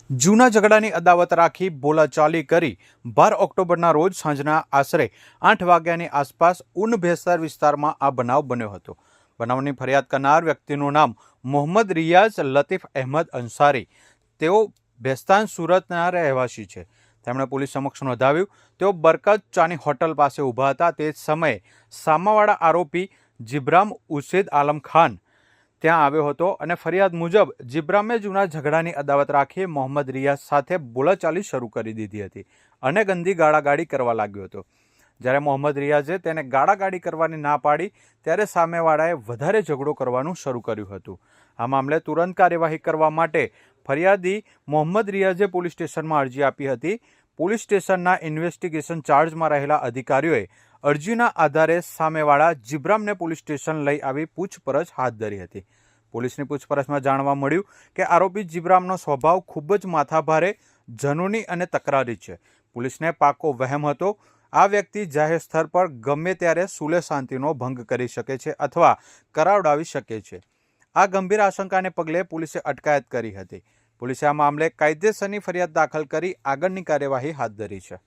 જૂના ઝઘડાની અદાવત રાખી બોલાચાલી કરી 12 ઓક્ટોબરના રોજ સાંજના આશરે 8 વાગ્યાની આસપાસ ઉન ભેસાર વિસ્તારમાં આ બનાવ બન્યો હતો। બનાવની ફરિયાદ કરનાર વ્યક્તિનું નામ મોહમ્મદ રિયાઝ લતીફ અહેમદ અંસારી, તેઓ ભેસ્તાન સુરતના રહેવાસી છે। તેમણે પોલીસ સમક્ષ નોંધાવ્યું તેઓ બરકત ચાની હોટલ પાસે ઊભા હતા। તે સમયે સામાવાળા આરોપી જીબ્રામ ઉસેદ આલમ ખાન ત્યાં આવ્યો હતો અને ફરિયાદ મુજબ જીબ્રામે જૂના ઝઘડાની અદાવત રાખી મોહમ્મદ રિયાઝ સાથે બોલાચાલી શરૂ કરી દીધી હતી અને ગંદી ગાળાગાળી કરવા લાગ્યો હતો। જ્યારે મોહમ્મદ રિયાઝે તેને ગાળાગાળી કરવાની ના પાડી ત્યારે સામેવાળાએ વધારે ઝઘડો કરવાનું શરૂ કર્યું હતું। આ મામલે તુરંત કાર્યવાહી કરવા માટે ફરિયાદી મોહમ્મદ રિયાઝે પોલીસ સ્ટેશનમાં અરજી આપી હતી। પોલીસ સ્ટેશનના ઇન્વેસ્ટિગેશન ચાર્જમાં રહેલા અધિકારીઓએ અરજીના આધારે સામેવાળા જીબ્રામને પોલીસ સ્ટેશન લઈ આવી પૂછપરછ હાથ ધરી હતી। પોલીસની પૂછપરછમાં જાણવા મળ્યું કે આરોપી જીબ્રામનો સ્વભાવ ખૂબ જ માથાભારે, જનૂની અને તકરારી છે। પોલીસને પાકો વહેમ હતો આ વ્યક્તિ જાહેર સ્થળ પર ગમે ત્યારે સુલે શાંતિનો ભંગ કરી શકે છે અથવા કરાવડાવી શકે છે। આ ગંભીર આશંકાને પગલે પોલીસે અટકાયત કરી હતી। પોલીસે આ મામલે કાયદેસરની ફરિયાદ દાખલ કરી આગળની કાર્યવાહી હાથ ધરી છે।